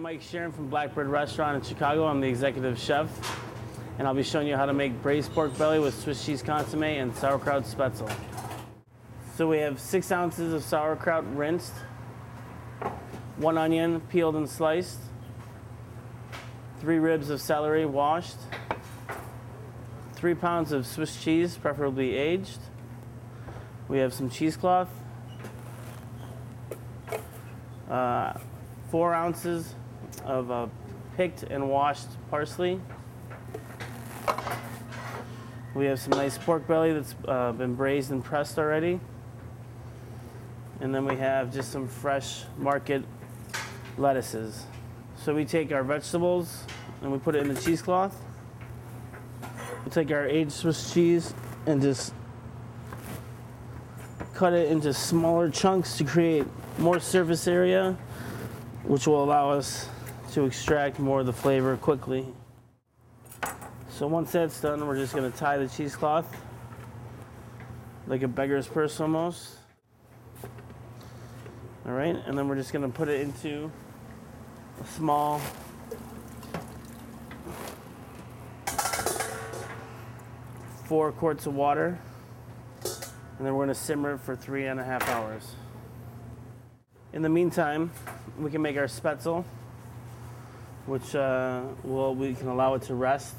I'm Mike Searing from Blackbird Restaurant in Chicago. I'm the executive chef, and I'll be showing you how to make braised pork belly with Swiss cheese consommé and sauerkraut Spaetzle. So we have 6 ounces of sauerkraut rinsed, 1 onion peeled and sliced, 3 ribs of celery washed, 3 pounds of Swiss cheese, preferably aged. We have some cheesecloth, 4 ounces of picked and washed parsley. We have some nice pork belly that's been braised and pressed already. And then we have just some fresh market lettuces. So we take our vegetables and we put it in the cheesecloth. We take our aged Swiss cheese and just cut it into smaller chunks to create more surface area, which will allow us to extract more of the flavor quickly. So once that's done, we're just going to tie the cheesecloth like a beggar's purse almost. All right, and then we're just going to put it into a small four quarts of water, and then we're going to simmer it for 3.5 hours. In the meantime, we can make our Speatzle, which we can allow it to rest.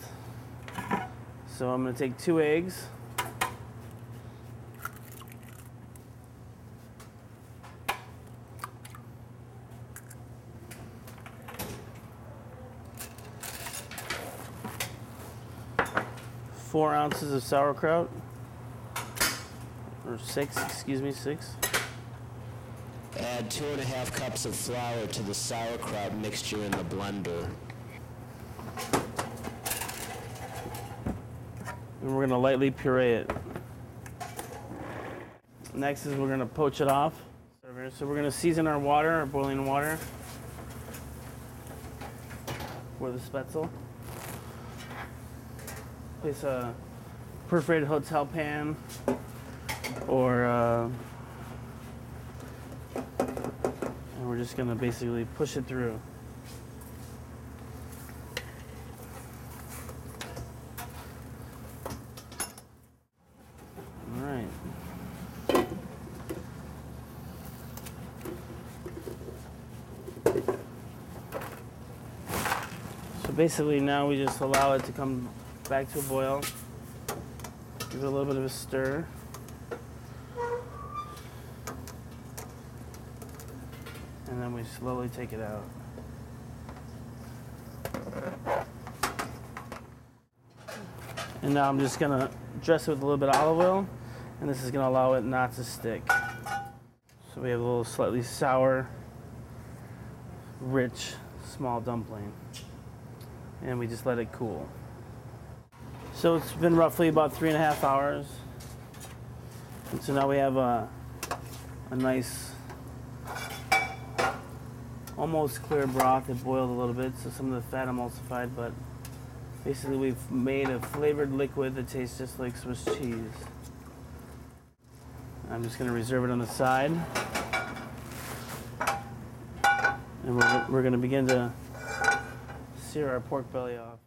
So I'm going to take 2 eggs, four ounces of sauerkraut, or 6, excuse me, 6. Add 2.5 cups of flour to the sauerkraut mixture in the blender. And we're going to lightly puree it. Next is we're going to poach it off. So we're going to season our water, our boiling water, for the Speatzle. Place a perforated hotel pan or and we're just going to basically push it through. All right. So basically now we just allow it to come back to a boil. Give it a little bit of a stir. And then we slowly take it out. And now I'm just gonna dress it with a little bit of olive oil, and this is gonna allow it not to stick. So we have a little slightly sour, rich, small dumpling. And we just let it cool. So it's been roughly about 3.5 hours. And so now we have a nice, almost clear broth. It boiled a little bit, so some of the fat emulsified, but basically we've made a flavored liquid that tastes just like Swiss cheese. I'm just gonna reserve it on the side. And we're gonna begin to sear our pork belly off.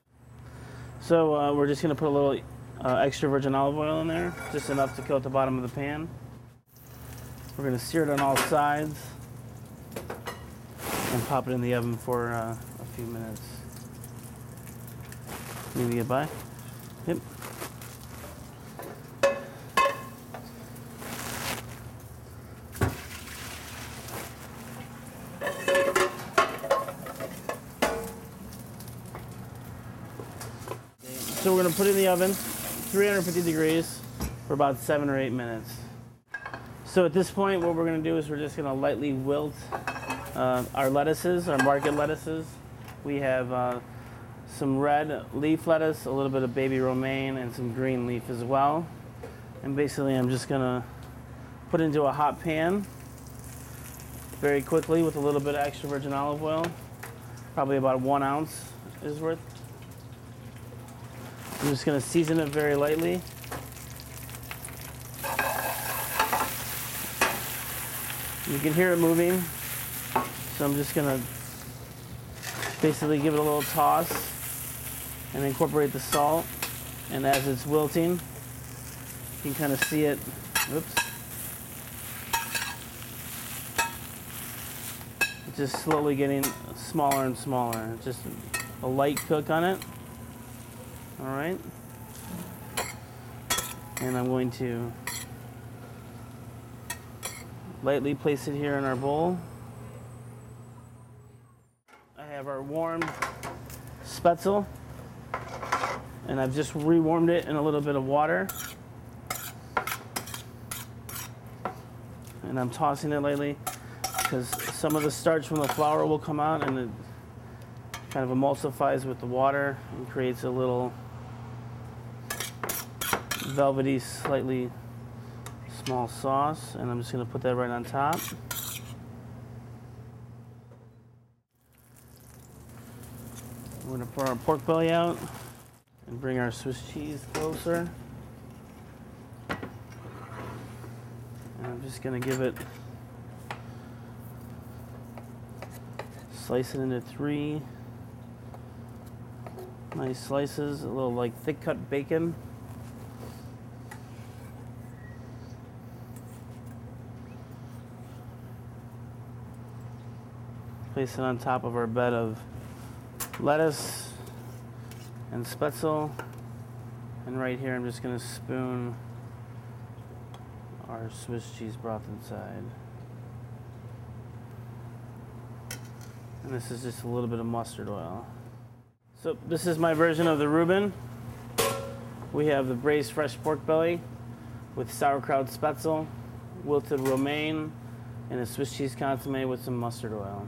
So we're just gonna put a little extra virgin olive oil in there, just enough to coat the bottom of the pan. We're gonna sear it on all sides and pop it in the oven for a few minutes. Need to get by? Yep. So we're going to put it in the oven, 350 degrees, for about 7 or 8 minutes. So at this point, what we're going to do is we're just going to lightly wilt our lettuces, our market lettuces. We have some red leaf lettuce, a little bit of baby romaine, and some green leaf as well. And basically, I'm just going to put it into a hot pan very quickly with a little bit of extra virgin olive oil, probably about 1 ounce is worth. I'm just going to season it very lightly. You can hear it moving, so I'm just going to Basically give it a little toss and incorporate the salt. And as it's wilting, you can kind of see it, oops, it's just slowly getting smaller and smaller. Just a light cook on it. All right. And I'm going to lightly place it here in our bowl. I have our warm Spaetzle, and I've just rewarmed it in a little bit of water. And I'm tossing it lightly because some of the starch from the flour will come out, and it kind of emulsifies with the water and creates a little velvety, slightly small sauce. And I'm just going to put that right on top. We're going to pour our pork belly out and bring our Swiss cheese closer. And I'm just going to give it, slice it into 3 nice slices, a little like thick cut bacon. Place it on top of our bed of lettuce and Speatzle. And right here, I'm just going to spoon our Swiss cheese broth inside. And this is just a little bit of mustard oil. So this is my version of the Reuben. We have the braised fresh pork belly with sauerkraut Spaetzle, wilted romaine, and a Swiss cheese consommé with some mustard oil.